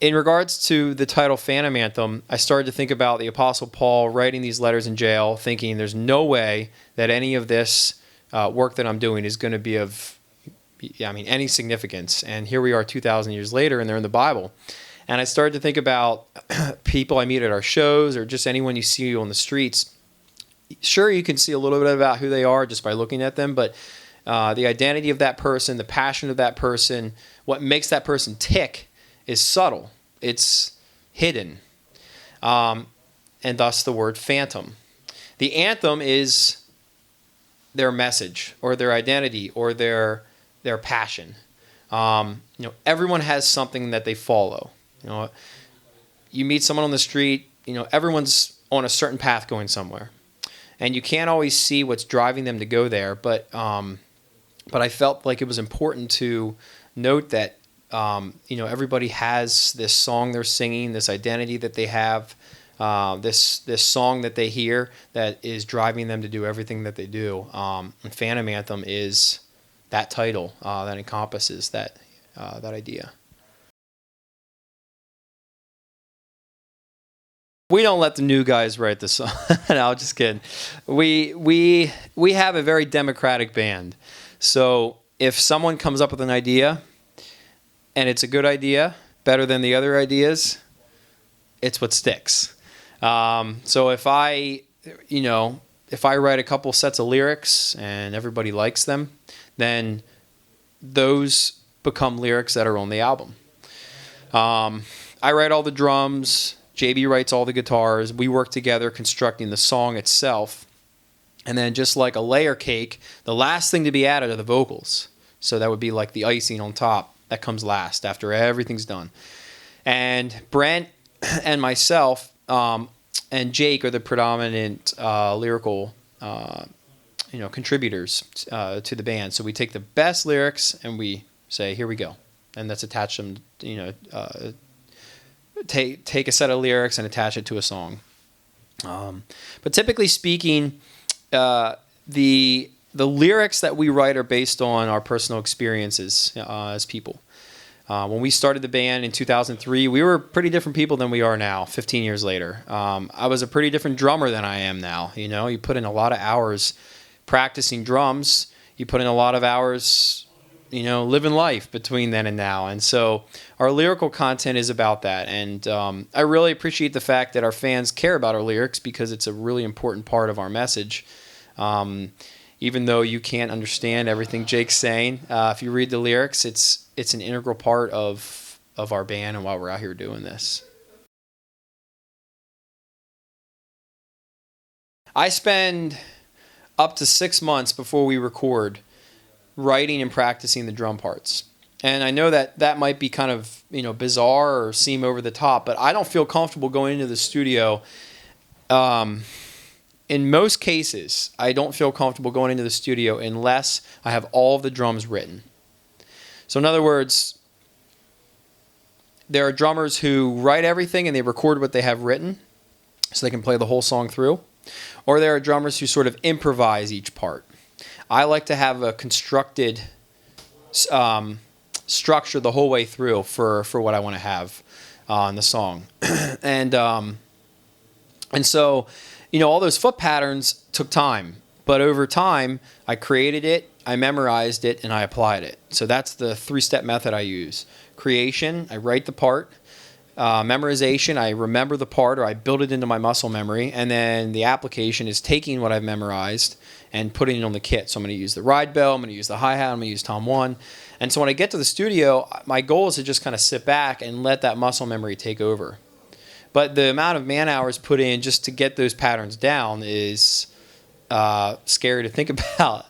in regards to the title Phantom Anthem, I started to think about the Apostle Paul writing these letters in jail, thinking there's no way that any of this work that I'm doing is going to be of any significance. And here we are 2,000 years later, and they're in the Bible. And I started to think about people I meet at our shows or just anyone you see on the streets. Sure, you can see a little bit about who they are just by looking at them, but the identity of that person, the passion of that person, what makes that person tick is subtle. It's hidden. And thus the word phantom. The anthem is their message or their identity or their passion. Everyone has something that they follow. You meet someone on the street, everyone's on a certain path going somewhere. And you can't always see what's driving them to go there, but I felt like it was important to note that everybody has this song they're singing, this identity that they have, this song that they hear that is driving them to do everything that they do. And Phantom Anthem is that title that encompasses that idea. We don't let the new guys write the song. No, just kidding. We have a very democratic band. So if someone comes up with an idea and it's a good idea, better than the other ideas, it's what sticks. So if I write a couple sets of lyrics and everybody likes them, then those become lyrics that are on the album. I write all the drums. JB writes all the guitars. We work together constructing the song itself. And then just like a layer cake, the last thing to be added are the vocals. So that would be like the icing on top. That comes last after everything's done. And Brent and myself and Jake are the predominant lyrical contributors to the band. So we take the best lyrics and we say, here we go. And let's attach them, take a set of lyrics and attach it to a song. But typically speaking, the lyrics that we write are based on our personal experiences as people. When we started the band in 2003, we were pretty different people than we are now, 15 years later. I was a pretty different drummer than I am now. You put in a lot of hours practicing drums. You put in a lot of hours living life between then and now. And so our lyrical content is about that. And I really appreciate the fact that our fans care about our lyrics because it's a really important part of our message. Even though you can't understand everything Jake's saying, if you read the lyrics, it's an integral part of our band and why we're out here doing this. I spend up to 6 months before we record writing and practicing the drum parts. And I know that might be kind of bizarre or seem over the top, but I don't feel comfortable going into the studio. In most cases, I don't feel comfortable going into the studio unless I have all of the drums written. So in other words, there are drummers who write everything and they record what they have written so they can play the whole song through. Or there are drummers who sort of improvise each part. I like to have a constructed structure the whole way through for what I want to have in the song. And so, all those foot patterns took time. But over time, I created it, I memorized it, and I applied it. So that's the 3-step method I use. Creation, I write the part. Memorization, I remember the part or I build it into my muscle memory. And then the application is taking what I've memorized and putting it on the kit. So I'm going to use the ride bell, I'm going to use the hi-hat, I'm going to use tom 1. And so when I get to the studio, my goal is to just kind of sit back and let that muscle memory take over. But the amount of man hours put in just to get those patterns down is scary to think about.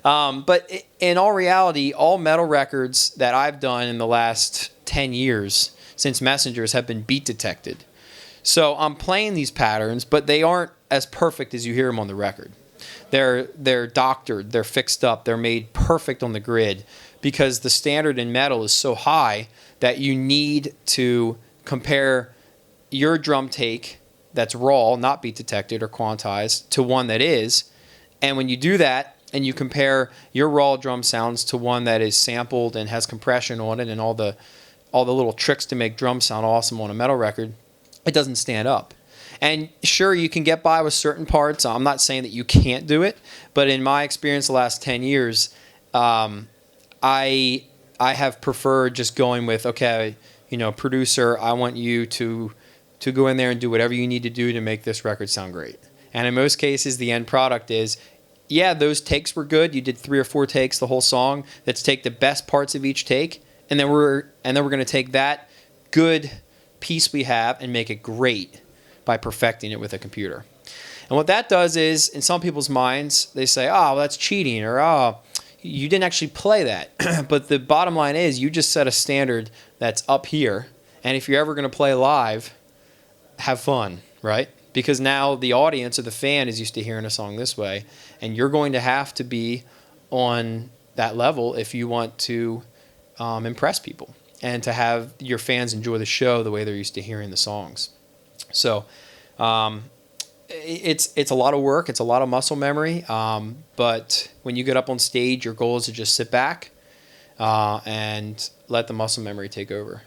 But in all reality, all metal records that I've done in the last 10 years since Messengers have been beat detected. So I'm playing these patterns, but they aren't as perfect as you hear them on the record. They're doctored, they're fixed up, they're made perfect on the grid because the standard in metal is so high that you need to compare your drum take that's raw, not beat detected or quantized, to one that is. And when you do that and you compare your raw drum sounds to one that is sampled and has compression on it and all all the little tricks to make drums sound awesome on a metal record, it doesn't stand up. And sure, you can get by with certain parts. I'm not saying that you can't do it, but in my experience the last 10 years, I have preferred just going with, okay, producer, I want you to go in there and do whatever you need to do to make this record sound great. And in most cases, the end product is, yeah, those takes were good. You did 3 or 4 takes the whole song. Let's take the best parts of each take, and then we're going to take that good piece we have and make it great by perfecting it with a computer. And what that does is, in some people's minds, they say, oh, well, that's cheating, or oh, you didn't actually play that. But the bottom line is, you just set a standard that's up here, and if you're ever going to play live, have fun, right? Because now the audience or the fan is used to hearing a song this way, and you're going to have to be on that level if you want to impress people and to have your fans enjoy the show the way they're used to hearing the songs. So it's a lot of work. It's a lot of muscle memory. But when you get up on stage, your goal is to just sit back and let the muscle memory take over.